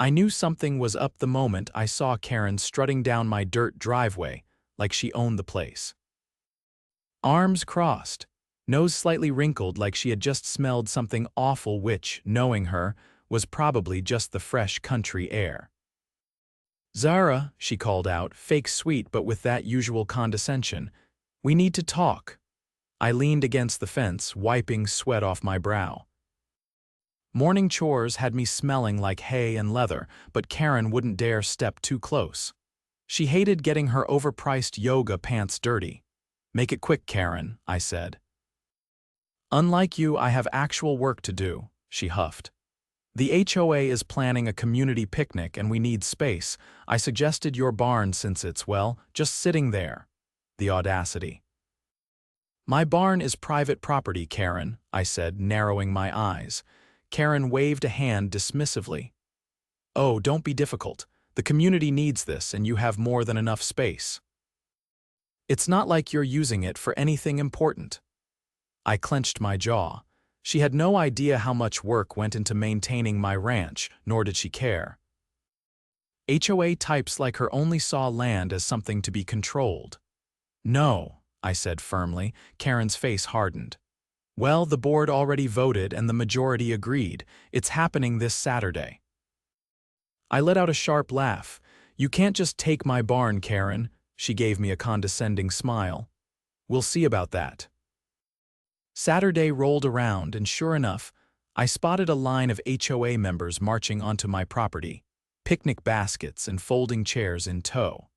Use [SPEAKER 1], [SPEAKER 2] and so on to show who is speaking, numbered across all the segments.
[SPEAKER 1] I knew something was up the moment I saw Karren strutting down my dirt driveway like she owned the place. Arms crossed, nose slightly wrinkled like she had just smelled something awful which, knowing her, was probably just the fresh country air. "Zara," she called out, fake sweet but with that usual condescension, "we need to talk." I leaned against the fence, wiping sweat off my brow. Morning chores had me smelling like hay and leather, but Karren wouldn't dare step too close. She hated getting her overpriced yoga pants dirty. "Make it quick, Karren," I said. "Unlike you, I have actual work to do," she huffed. "The HOA is planning a community picnic and we need space. I suggested your barn since it's, well, just sitting there." The audacity. "My barn is private property, Karren," I said, narrowing my eyes. Karren waved a hand dismissively. "Oh, don't be difficult. The community needs this and you have more than enough space. It's not like you're using it for anything important." I clenched my jaw. She had no idea how much work went into maintaining my ranch, nor did she care. HOA types like her only saw land as something to be controlled. "No," I said firmly. Karren's face hardened. "Well, the board already voted and the majority agreed. It's happening this Saturday." I let out a sharp laugh. "You can't just take my barn, Karren." She gave me a condescending smile. "We'll see about that." Saturday rolled around, and sure enough, I spotted a line of HOA members marching onto my property, picnic baskets and folding chairs in tow.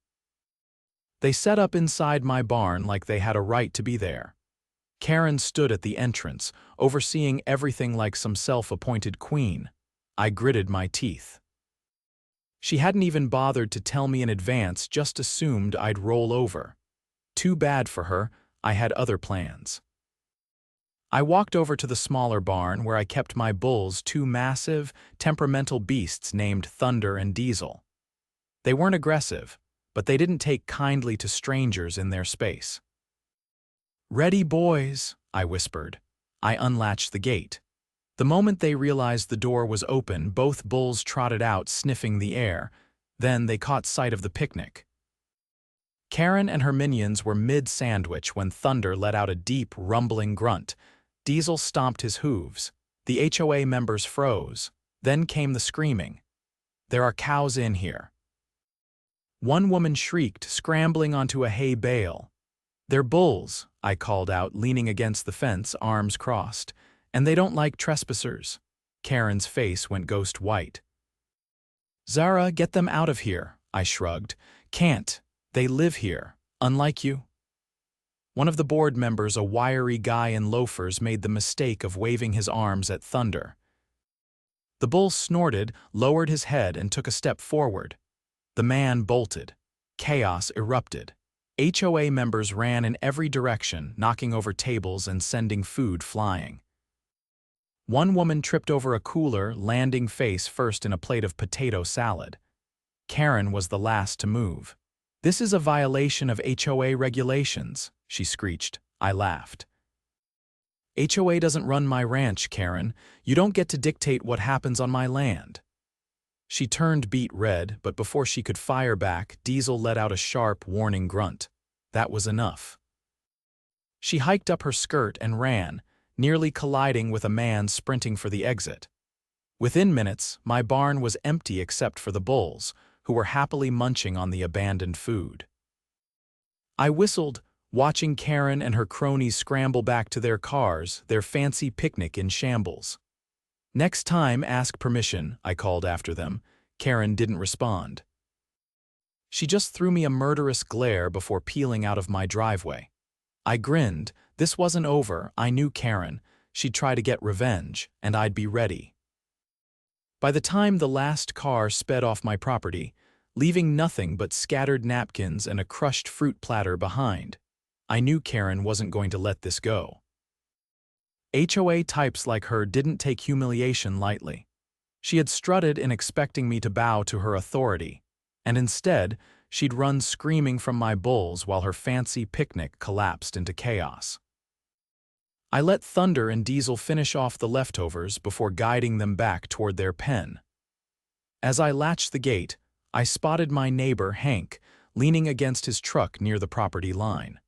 [SPEAKER 1] They set up inside my barn like they had a right to be there. Karren stood at the entrance, overseeing everything like some self-appointed queen. I gritted my teeth. She hadn't even bothered to tell me in advance, just assumed I'd roll over. Too bad for her, I had other plans. I walked over to the smaller barn where I kept my bulls, two massive, temperamental beasts named Thunder and Diesel. They weren't aggressive, but they didn't take kindly to strangers in their space. "Ready, boys," I whispered. I unlatched the gate. The moment they realized the door was open, both bulls trotted out, sniffing the air. Then they caught sight of the picnic. Karren and her minions were mid-sandwich when Thunder let out a deep, rumbling grunt. Diesel stomped his hooves. The HOA members froze. Then came the screaming. "There are cows in here." One woman shrieked, scrambling onto a hay bale. "They're bulls," I called out, leaning against the fence, arms crossed. "And they don't like trespassers." Karren's face went ghost white. "Zara, get them out of here," I shrugged. "Can't. They live here, unlike you." One of the board members, a wiry guy in loafers, made the mistake of waving his arms at Thunder. The bull snorted, lowered his head, and took a step forward. The man bolted. Chaos erupted. HOA members ran in every direction, knocking over tables and sending food flying. One woman tripped over a cooler, landing face first in a plate of potato salad. Karren was the last to move. "This is a violation of HOA regulations," she screeched. I laughed. "HOA doesn't run my ranch, Karren. You don't get to dictate what happens on my land." She turned beet red, but before she could fire back, Diesel let out a sharp, warning grunt. That was enough. She hiked up her skirt and ran, nearly colliding with a man sprinting for the exit. Within minutes, my barn was empty except for the bulls, who were happily munching on the abandoned food. I whistled, watching Karren and her cronies scramble back to their cars, their fancy picnic in shambles. "Next time, ask permission," I called after them. Karren didn't respond. She just threw me a murderous glare before peeling out of my driveway. I grinned. This wasn't over. I knew Karren. She'd try to get revenge, and I'd be ready. By the time the last car sped off my property, leaving nothing but scattered napkins and a crushed fruit platter behind, I knew Karren wasn't going to let this go. HOA types like her didn't take humiliation lightly. She had strutted in expecting me to bow to her authority, and instead, she'd run screaming from my bulls while her fancy picnic collapsed into chaos. I let Thunder and Diesel finish off the leftovers before guiding them back toward their pen. As I latched the gate, I spotted my neighbor, Hank, leaning against his truck near the property line.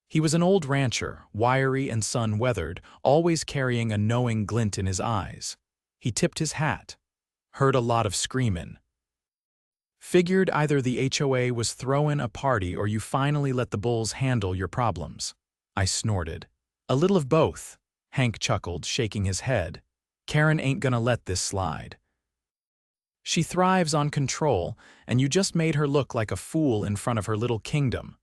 [SPEAKER 1] He was an old rancher, wiry and sun-weathered, always carrying a knowing glint in his eyes. He tipped his hat. Heard a lot of screamin'. Figured either the HOA was throwing a party or you finally let the bulls handle your problems. I snorted. A little of both, Hank chuckled, shaking his head. Karren ain't gonna let this slide. She thrives on control, and you just made her look like a fool in front of her little kingdom.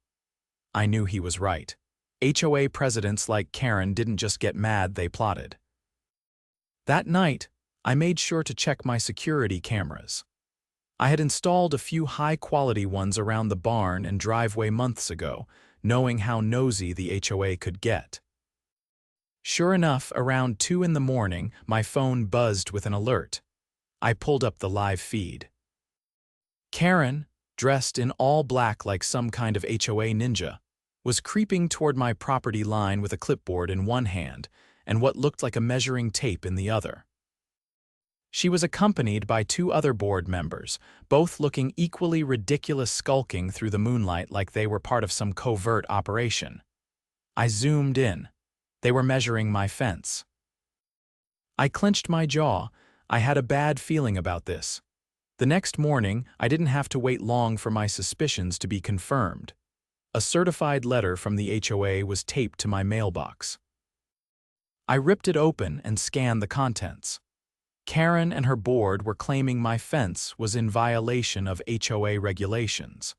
[SPEAKER 1] I knew he was right. HOA presidents like Karren didn't just get mad, they plotted. That night, I made sure to check my security cameras. I had installed a few high-quality ones around the barn and driveway months ago, knowing how nosy the HOA could get. Sure enough, around 2 in the morning, my phone buzzed with an alert. I pulled up the live feed. Karren, dressed in all black like some kind of HOA ninja, was creeping toward my property line with a clipboard in one hand and what looked like a measuring tape in the other. She was accompanied by 2 other board members, both looking equally ridiculous, skulking through the moonlight like they were part of some covert operation. I zoomed in. They were measuring my fence. I clenched my jaw. I had a bad feeling about this. The next morning, I didn't have to wait long for my suspicions to be confirmed. A certified letter from the HOA was taped to my mailbox. I ripped it open and scanned the contents. Karren and her board were claiming my fence was in violation of HOA regulations.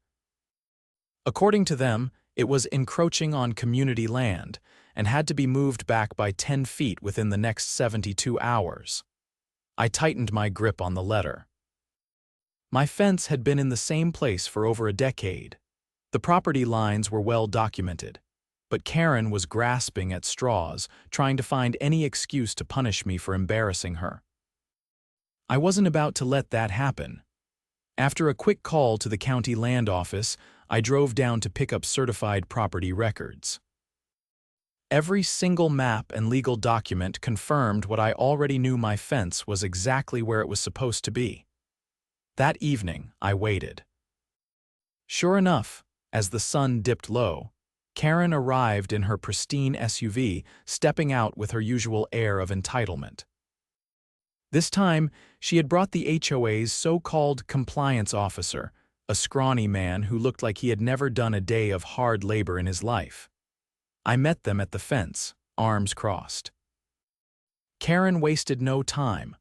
[SPEAKER 1] According to them, it was encroaching on community land and had to be moved back by 10 feet within the next 72 hours. I tightened my grip on the letter. My fence had been in the same place for over a decade. The property lines were well documented, but Karren was grasping at straws, trying to find any excuse to punish me for embarrassing her. I wasn't about to let that happen. After a quick call to the county land office, I drove down to pick up certified property records. Every single map and legal document confirmed what I already knew: my fence was exactly where it was supposed to be. That evening, I waited. Sure enough, as the sun dipped low, Karren arrived in her pristine SUV, stepping out with her usual air of entitlement. This time, she had brought the HOA's so-called compliance officer, a scrawny man who looked like he had never done a day of hard labor in his life. I met them at the fence, arms crossed. Karren wasted no time.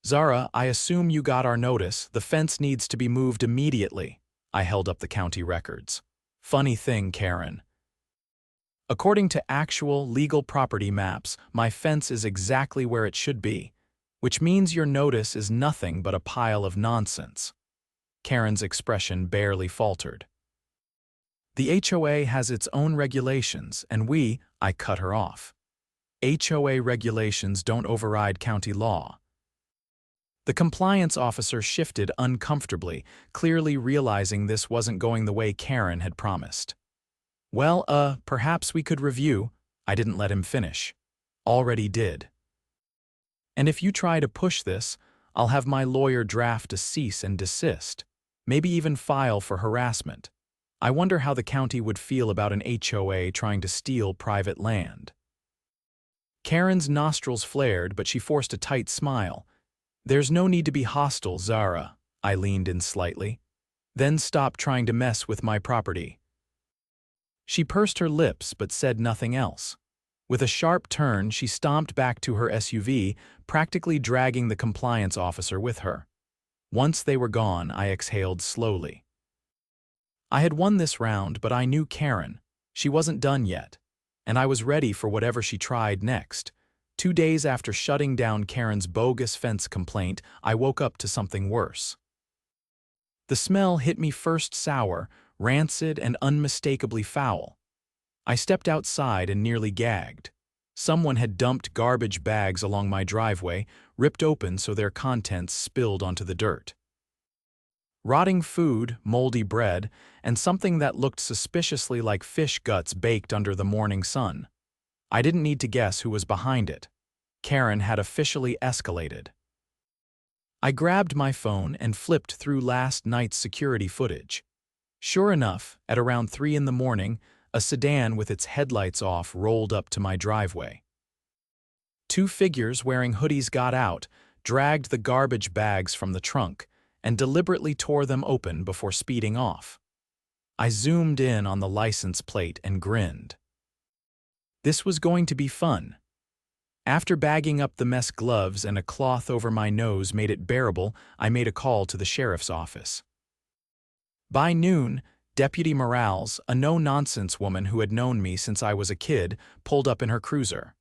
[SPEAKER 1] "Zara, I assume you got our notice. The fence needs to be moved immediately." I held up the county records. Funny thing, Karren. According to actual legal property maps, my fence is exactly where it should be, which means your notice is nothing but a pile of nonsense. Karren's expression barely faltered. The HOA has its own regulations, and I cut her off. HOA regulations don't override county law. The compliance officer shifted uncomfortably, clearly realizing this wasn't going the way Karren had promised. "Well, perhaps we could review." I didn't let him finish. "Already did. And if you try to push this, I'll have my lawyer draft a cease and desist, maybe even file for harassment. I wonder how the county would feel about an HOA trying to steal private land." Karren's nostrils flared, but she forced a tight smile. "There's no need to be hostile, Zara." I leaned in slightly. "Then stop trying to mess with my property." She pursed her lips but said nothing else. With a sharp turn, she stomped back to her SUV, practically dragging the compliance officer with her. Once they were gone, I exhaled slowly. I had won this round, but I knew Karren. She wasn't done yet, and I was ready for whatever she tried next. 2 days after shutting down Karren's bogus fence complaint, I woke up to something worse. The smell hit me first sour, rancid, and unmistakably foul. I stepped outside and nearly gagged. Someone had dumped garbage bags along my driveway, ripped open so their contents spilled onto the dirt. Rotting food, moldy bread, and something that looked suspiciously like fish guts baked under the morning sun. I didn't need to guess who was behind it. Karren had officially escalated. I grabbed my phone and flipped through last night's security footage. Sure enough, at around 3 in the morning, a sedan with its headlights off rolled up to my driveway. Two figures wearing hoodies got out, dragged the garbage bags from the trunk, and deliberately tore them open before speeding off. I zoomed in on the license plate and grinned. This was going to be fun. After bagging up the mess, gloves and a cloth over my nose made it bearable, I made a call to the sheriff's office. By noon, Deputy Morales, a no-nonsense woman who had known me since I was a kid, pulled up in her cruiser.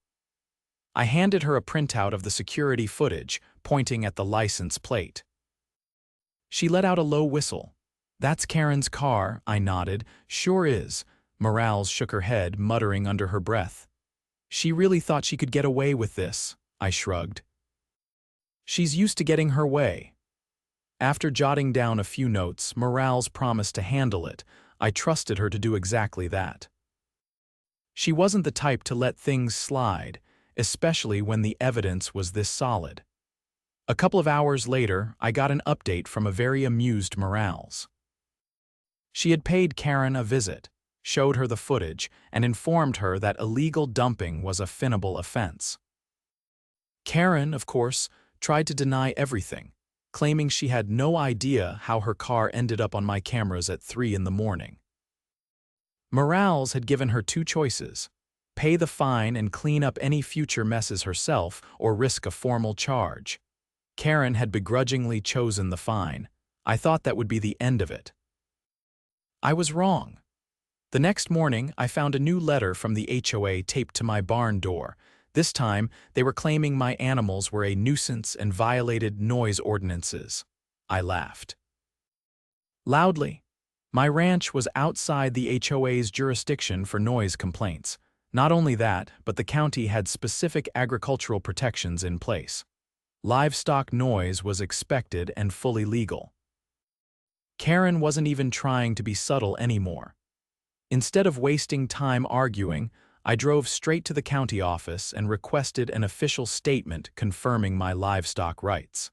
[SPEAKER 1] I handed her a printout of the security footage, pointing at the license plate. She let out a low whistle. "That's Karren's car," I nodded. "Sure is." Morales shook her head, muttering under her breath. "She really thought she could get away with this," I shrugged. "She's used to getting her way." After jotting down a few notes, Morales promised to handle it. I trusted her to do exactly that. She wasn't the type to let things slide, especially when the evidence was this solid. A couple of hours later, I got an update from a very amused Morales. She had paid Karren a visit, showed her the footage, and informed her that illegal dumping was a finnable offense. Karren, of course, tried to deny everything, claiming she had no idea how her car ended up on my cameras at 3 in the morning. Morales had given her two choices: pay the fine and clean up any future messes herself, or risk a formal charge. Karren had begrudgingly chosen the fine. I thought that would be the end of it. I was wrong. The next morning, I found a new letter from the HOA taped to my barn door. This time, they were claiming my animals were a nuisance and violated noise ordinances. I laughed loudly. My ranch was outside the HOA's jurisdiction for noise complaints. Not only that, but the county had specific agricultural protections in place. Livestock noise was expected and fully legal. Karren wasn't even trying to be subtle anymore. Instead of wasting time arguing, I drove straight to the county office and requested an official statement confirming my livestock rights.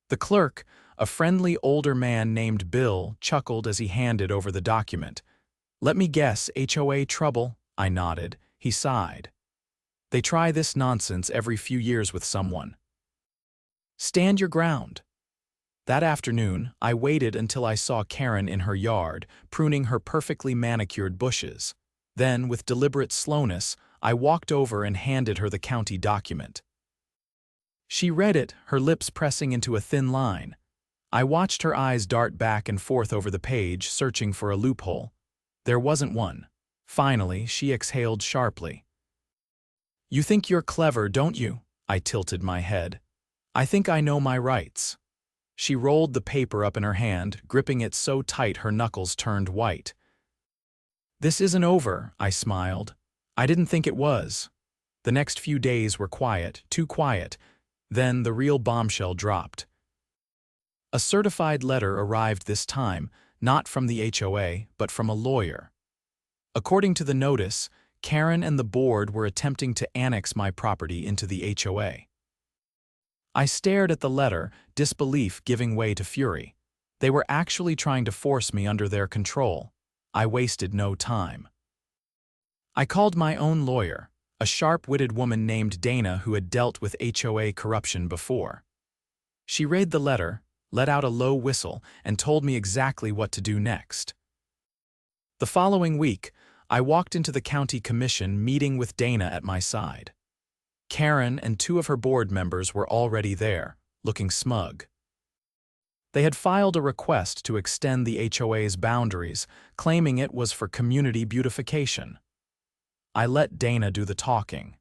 [SPEAKER 1] The clerk, a friendly older man named Bill, chuckled as he handed over the document. "Let me guess, HOA trouble?" I nodded. He sighed. "They try this nonsense every few years with someone. Stand your ground." That afternoon, I waited until I saw Karren in her yard, pruning her perfectly manicured bushes. Then, with deliberate slowness, I walked over and handed her the county document. She read it, her lips pressing into a thin line. I watched her eyes dart back and forth over the page, searching for a loophole. There wasn't one. Finally, she exhaled sharply. "You think you're clever, don't you?" I tilted my head. "I think I know my rights." She rolled the paper up in her hand, gripping it so tight her knuckles turned white. "This isn't over," I smiled. "I didn't think it was." The next few days were quiet, too quiet. Then the real bombshell dropped. A certified letter arrived this time, not from the HOA, but from a lawyer. According to the notice, Karren and the board were attempting to annex my property into the HOA. I stared at the letter, disbelief giving way to fury. They were actually trying to force me under their control. I wasted no time. I called my own lawyer, a sharp-witted woman named Dana who had dealt with HOA corruption before. She read the letter, let out a low whistle, and told me exactly what to do next. The following week, I walked into the county commission meeting with Dana at my side. Karren and two of her board members were already there, looking smug. They had filed a request to extend the HOA's boundaries, claiming it was for community beautification. I let Dana do the talking.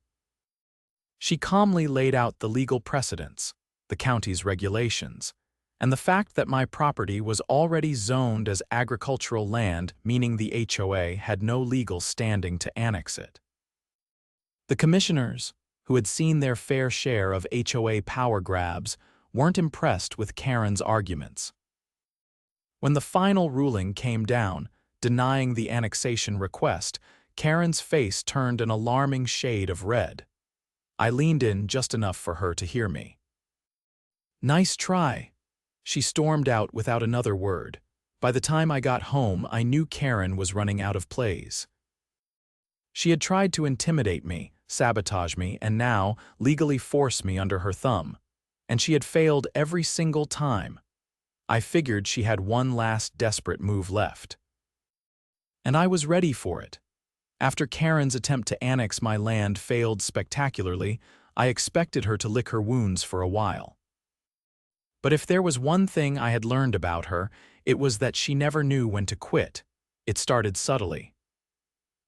[SPEAKER 1] She calmly laid out the legal precedents, the county's regulations, and the fact that my property was already zoned as agricultural land, meaning the HOA had no legal standing to annex it. The commissioners, who had seen their fair share of HOA power grabs, weren't impressed with Karren's arguments. When the final ruling came down, denying the annexation request, Karren's face turned an alarming shade of red. I leaned in just enough for her to hear me. Nice try. She stormed out without another word. By the time I got home, I knew Karren was running out of plays. She had tried to intimidate me, sabotage me, and now legally force me under her thumb. And she had failed every single time. I figured she had one last desperate move left. And I was ready for it. After Karren's attempt to annex my land failed spectacularly, I expected her to lick her wounds for a while. But if there was one thing I had learned about her, it was that she never knew when to quit. It started subtly.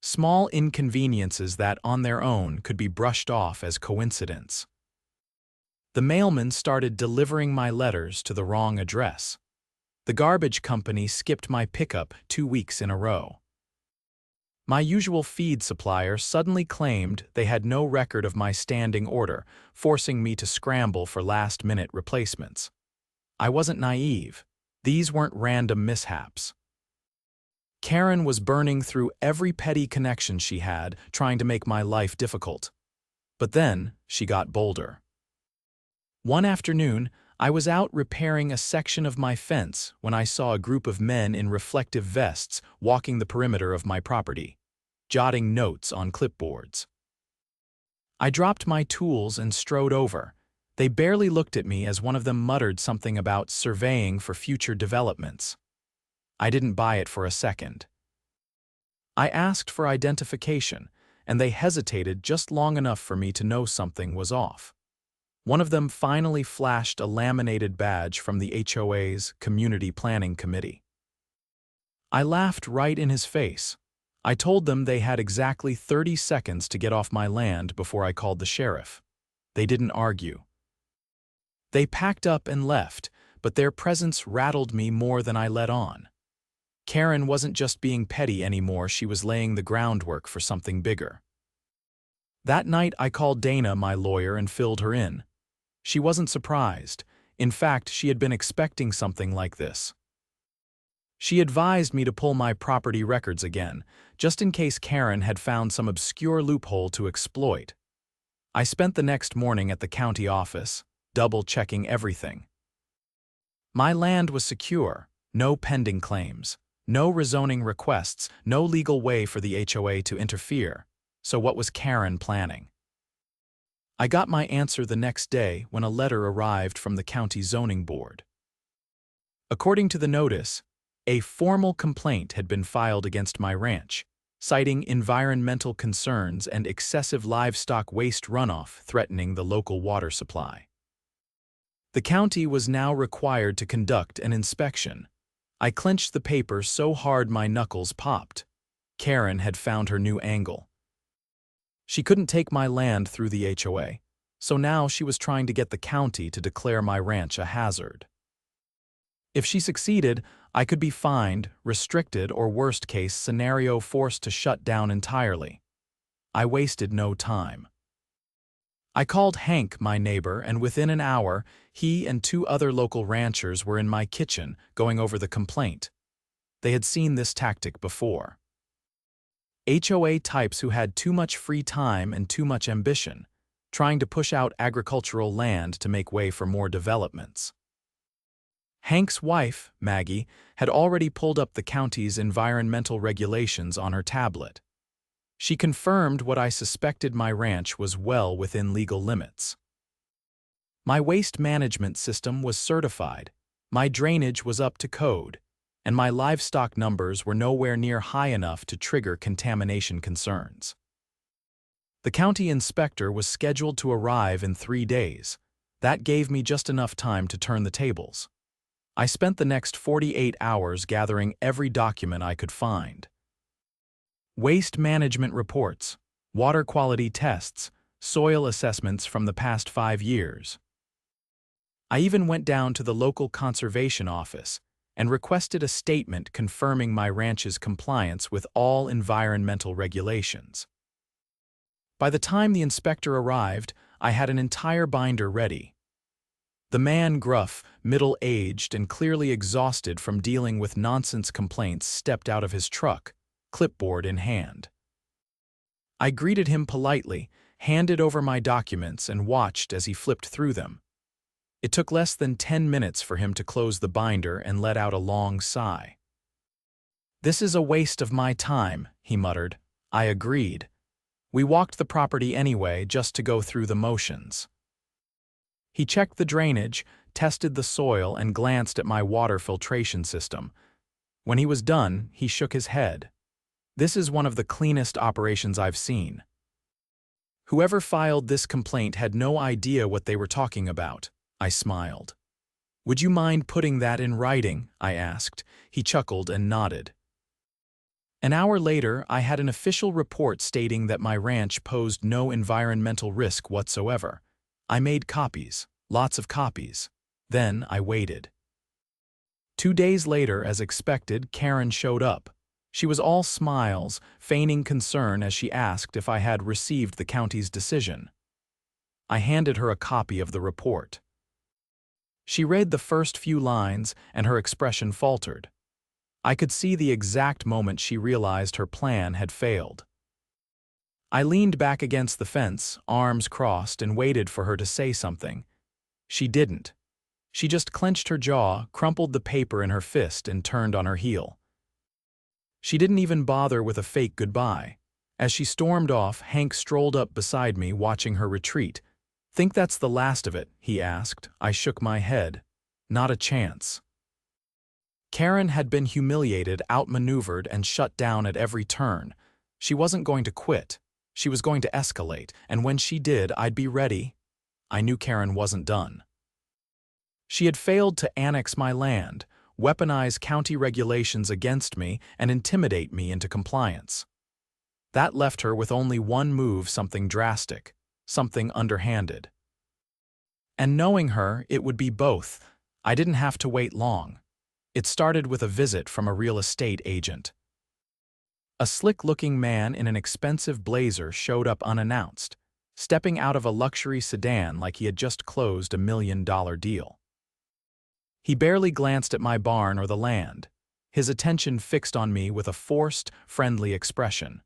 [SPEAKER 1] Small inconveniences that, on their own, could be brushed off as coincidence. The mailman started delivering my letters to the wrong address. The garbage company skipped my pickup 2 weeks in a row. My usual feed supplier suddenly claimed they had no record of my standing order, forcing me to scramble for last-minute replacements. I wasn't naive. These weren't random mishaps. Karren was burning through every petty connection she had, trying to make my life difficult. But then, she got bolder. One afternoon, I was out repairing a section of my fence when I saw a group of men in reflective vests walking the perimeter of my property, jotting notes on clipboards. I dropped my tools and strode over. They barely looked at me as one of them muttered something about surveying for future developments. I didn't buy it for a second. I asked for identification, and they hesitated just long enough for me to know something was off. One of them finally flashed a laminated badge from the HOA's Community Planning Committee. I laughed right in his face. I told them they had exactly 30 seconds to get off my land before I called the sheriff. They didn't argue. They packed up and left, but their presence rattled me more than I let on. Karren wasn't just being petty anymore, she was laying the groundwork for something bigger. That night I called Dana, my lawyer, and filled her in. She wasn't surprised. In fact, she had been expecting something like this. She advised me to pull my property records again, just in case Karren had found some obscure loophole to exploit. I spent the next morning at the county office, double-checking everything. My land was secure, no pending claims, no rezoning requests, no legal way for the HOA to interfere. So what was Karren planning? I got my answer the next day when a letter arrived from the county zoning board. According to the notice, a formal complaint had been filed against my ranch, citing environmental concerns and excessive livestock waste runoff threatening the local water supply. The county was now required to conduct an inspection. I clenched the paper so hard my knuckles popped. Karren had found her new angle. She couldn't take my land through the HOA, so now she was trying to get the county to declare my ranch a hazard. If she succeeded, I could be fined, restricted, or worst-case scenario forced to shut down entirely. I wasted no time. I called Hank, my neighbor, and within an hour, he and 2 other local ranchers were in my kitchen going over the complaint. They had seen this tactic before. HOA types who had too much free time and too much ambition, trying to push out agricultural land to make way for more developments. Hank's wife, Maggie, had already pulled up the county's environmental regulations on her tablet. She confirmed what I suspected: my ranch was well within legal limits. My waste management system was certified, my drainage was up to code, and my livestock numbers were nowhere near high enough to trigger contamination concerns. The county inspector was scheduled to arrive in 3 days. That gave me just enough time to turn the tables. I spent the next 48 hours gathering every document I could find. Waste management reports, water quality tests, soil assessments from the past 5 years. I even went down to the local conservation office and requested a statement confirming my ranch's compliance with all environmental regulations. By the time the inspector arrived, I had an entire binder ready. The man, gruff, middle-aged, and clearly exhausted from dealing with nonsense complaints, stepped out of his truck, clipboard in hand. I greeted him politely, handed over my documents, and watched as he flipped through them. It took less than 10 minutes for him to close the binder and let out a long sigh. "This is a waste of my time," he muttered. I agreed. We walked the property anyway, just to go through the motions. He checked the drainage, tested the soil, and glanced at my water filtration system. When he was done, he shook his head. "This is one of the cleanest operations I've seen." Whoever filed this complaint had no idea what they were talking about. I smiled. "Would you mind putting that in writing?" I asked. He chuckled and nodded. An hour later, I had an official report stating that my ranch posed no environmental risk whatsoever. I made copies, lots of copies. Then I waited. 2 days later, as expected, Karren showed up. She was all smiles, feigning concern as she asked if I had received the county's decision. I handed her a copy of the report. She read the first few lines, and her expression faltered. I could see the exact moment she realized her plan had failed. I leaned back against the fence, arms crossed, and waited for her to say something. She didn't. She just clenched her jaw, crumpled the paper in her fist, and turned on her heel. She didn't even bother with a fake goodbye. As she stormed off, Hank strolled up beside me, watching her retreat. "Think that's the last of it?" he asked. I shook my head. "Not a chance." Karren had been humiliated, outmaneuvered, and shut down at every turn. She wasn't going to quit. She was going to escalate, and when she did, I'd be ready. I knew Karren wasn't done. She had failed to annex my land, weaponize county regulations against me, and intimidate me into compliance. That left her with only one move: something drastic, something underhanded. And knowing her, it would be both. I didn't have to wait long. It started with a visit from a real estate agent. A slick-looking man in an expensive blazer showed up unannounced, stepping out of a luxury sedan like he had just closed $1 million deal. He barely glanced at my barn or the land, his attention fixed on me with a forced, friendly expression.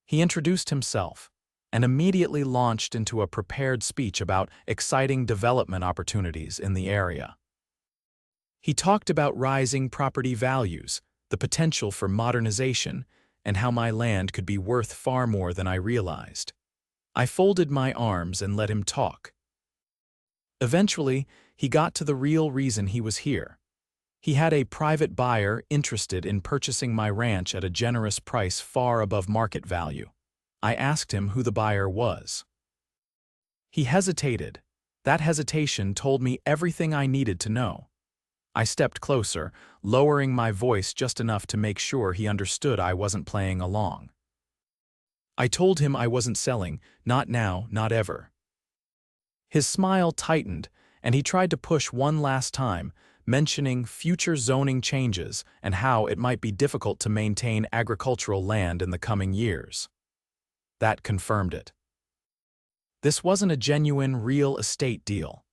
[SPEAKER 1] He introduced himself and immediately launched into a prepared speech about exciting development opportunities in the area. He talked about rising property values, the potential for modernization, and how my land could be worth far more than I realized. I folded my arms and let him talk. Eventually, he got to the real reason he was here. He had a private buyer interested in purchasing my ranch at a generous price far above market value. I asked him who the buyer was. He hesitated. That hesitation told me everything I needed to know. I stepped closer, lowering my voice just enough to make sure he understood I wasn't playing along. I told him I wasn't selling, not now, not ever. His smile tightened, and he tried to push one last time, mentioning future zoning changes and how it might be difficult to maintain agricultural land in the coming years. That confirmed it. This wasn't a genuine real estate deal.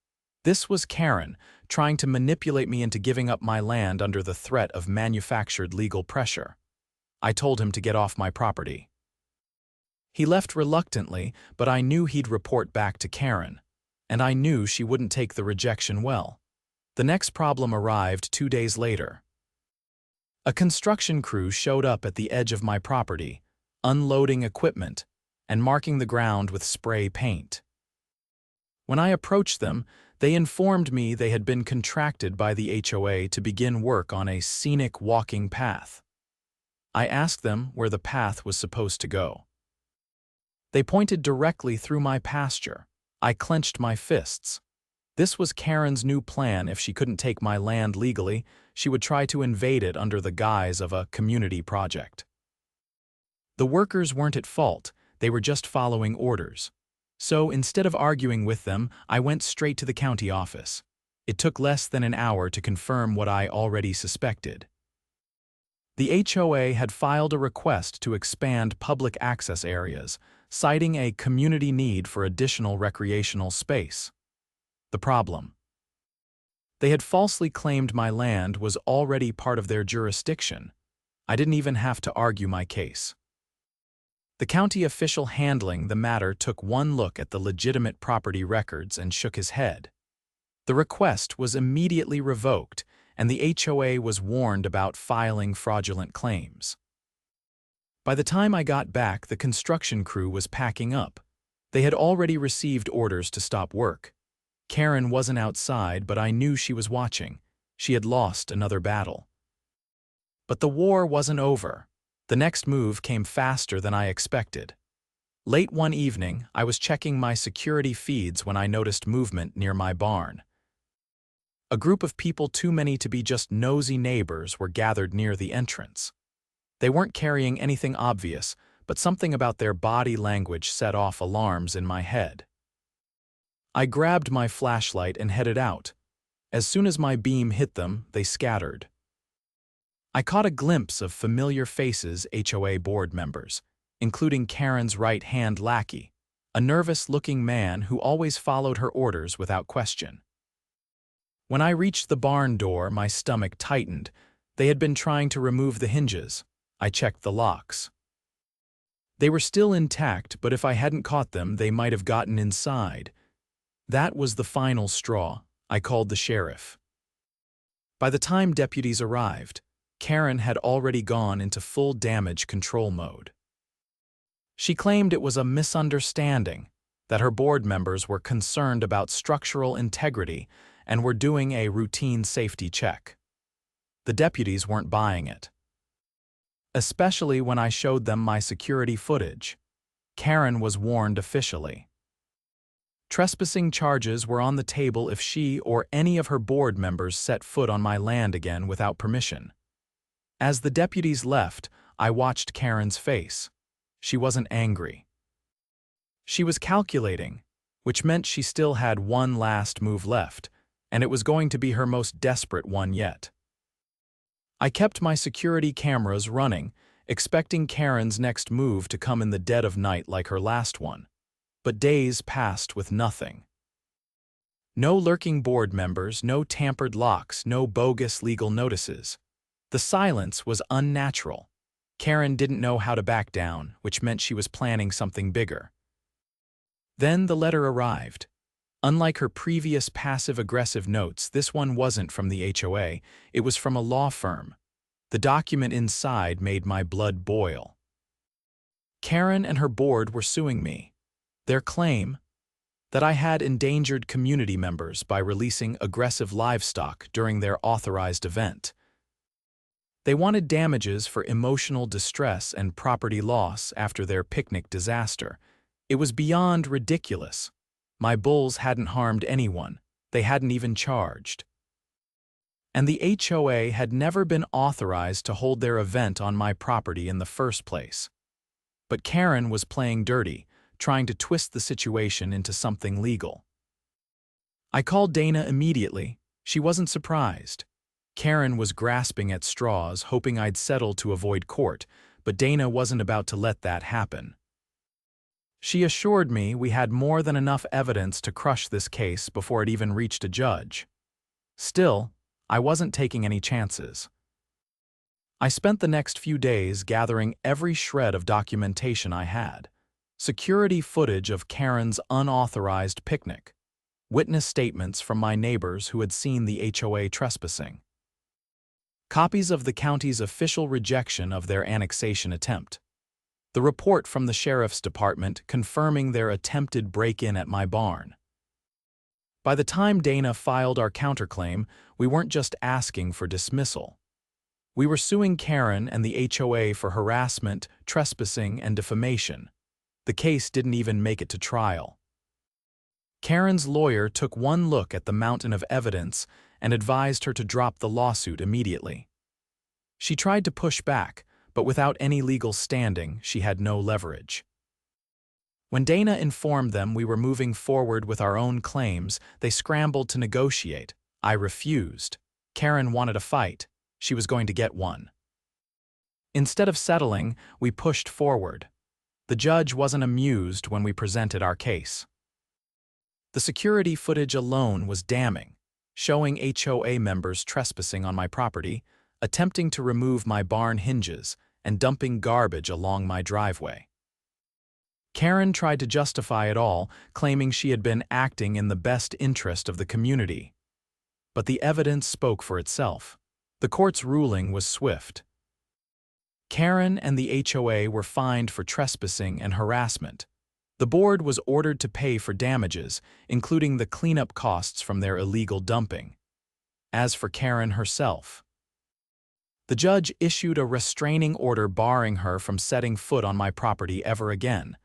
[SPEAKER 1] This was Karren trying to manipulate me into giving up my land under the threat of manufactured legal pressure. I told him to get off my property. He left reluctantly, but I knew he'd report back to Karren, and I knew she wouldn't take the rejection well. The next problem arrived 2 days later. A construction crew showed up at the edge of my property, unloading equipment and marking the ground with spray paint. When I approached them, they informed me they had been contracted by the HOA to begin work on a scenic walking path. I asked them where the path was supposed to go. They pointed directly through my pasture. I clenched my fists. This was Karren's new plan. If she couldn't take my land legally, she would try to invade it under the guise of a community project. The workers weren't at fault, they were just following orders. So instead of arguing with them, I went straight to the county office. It took less than an hour to confirm what I already suspected. The HOA had filed a request to expand public access areas, citing a community need for additional recreational space. The problem: they had falsely claimed my land was already part of their jurisdiction. I didn't even have to argue my case. The county official handling the matter took one look at the legitimate property records and shook his head. The request was immediately revoked, and the HOA was warned about filing fraudulent claims. By the time I got back, the construction crew was packing up. They had already received orders to stop work. Karren wasn't outside, but I knew she was watching. She had lost another battle. But the war wasn't over. The next move came faster than I expected. Late one evening, I was checking my security feeds when I noticed movement near my barn. A group of people too many to be just nosy neighbors were gathered near the entrance. They weren't carrying anything obvious, but something about their body language set off alarms in my head. I grabbed my flashlight and headed out. As soon as my beam hit them, they scattered. I caught a glimpse of familiar faces, HOA board members, including Karren's right-hand lackey, a nervous-looking man who always followed her orders without question. When I reached the barn door, my stomach tightened. They had been trying to remove the hinges. I checked the locks. They were still intact, but if I hadn't caught them, they might have gotten inside. That was the final straw. I called the sheriff. By the time deputies arrived, Karren had already gone into full damage control mode. She claimed it was a misunderstanding, that her board members were concerned about structural integrity and were doing a routine safety check. The deputies weren't buying it. Especially when I showed them my security footage. Karren was warned officially. Trespassing charges were on the table if she or any of her board members set foot on my land again without permission. As the deputies left, I watched Karren's face. She wasn't angry. She was calculating, which meant she still had one last move left, and it was going to be her most desperate one yet. I kept my security cameras running, expecting Karren's next move to come in the dead of night like her last one. But days passed with nothing. No lurking board members, no tampered locks, no bogus legal notices. The silence was unnatural. Karren didn't know how to back down, which meant she was planning something bigger. Then the letter arrived. Unlike her previous passive-aggressive notes, this one wasn't from the HOA, it was from a law firm. The document inside made my blood boil. Karren and her board were suing me. Their claim, that I had endangered community members by releasing aggressive livestock during their authorized event. They wanted damages for emotional distress and property loss after their picnic disaster. It was beyond ridiculous. My bulls hadn't harmed anyone. They hadn't even charged. And the HOA had never been authorized to hold their event on my property in the first place. But Karren was playing dirty, trying to twist the situation into something legal. I called Dana immediately. She wasn't surprised. Karren was grasping at straws, hoping I'd settle to avoid court, but Dana wasn't about to let that happen. She assured me we had more than enough evidence to crush this case before it even reached a judge. Still, I wasn't taking any chances. I spent the next few days gathering every shred of documentation I had. Security footage of Karren's unauthorized picnic. Witness statements from my neighbors who had seen the HOA trespassing. Copies of the county's official rejection of their annexation attempt. The report from the sheriff's department confirming their attempted break-in at my barn. By the time Dana filed our counterclaim, we weren't just asking for dismissal. We were suing Karren and the HOA for harassment, trespassing, and defamation. The case didn't even make it to trial. Karren's lawyer took one look at the mountain of evidence and advised her to drop the lawsuit immediately. She tried to push back, but without any legal standing, she had no leverage. When Dana informed them we were moving forward with our own claims, they scrambled to negotiate. I refused. Karren wanted a fight. She was going to get one. Instead of settling, we pushed forward. The judge wasn't amused when we presented our case. The security footage alone was damning, showing HOA members trespassing on my property, attempting to remove my barn hinges, and dumping garbage along my driveway. Karren tried to justify it all, claiming she had been acting in the best interest of the community. but the evidence spoke for itself. The court's ruling was swift. Karren and the HOA were fined for trespassing and harassment. The board was ordered to pay for damages, including the cleanup costs from their illegal dumping. As for Karren herself, the judge issued a restraining order barring her from setting foot on my property ever again.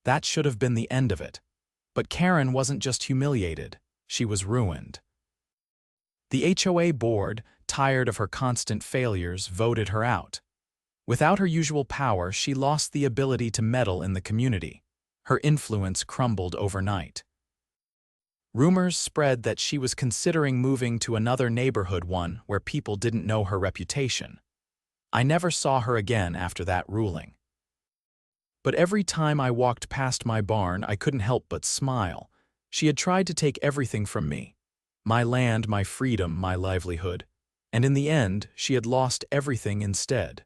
[SPEAKER 1] That should have been the end of it. But Karren wasn't just humiliated, she was ruined. The HOA board, tired of her constant failures, voted her out. Without her usual power, she lost the ability to meddle in the community. Her influence crumbled overnight. Rumors spread that she was considering moving to another neighborhood, one where people didn't know her reputation. I never saw her again after that ruling. But every time I walked past my barn, I couldn't help but smile. She had tried to take everything from me. My land, my freedom, my livelihood. And in the end, she had lost everything instead.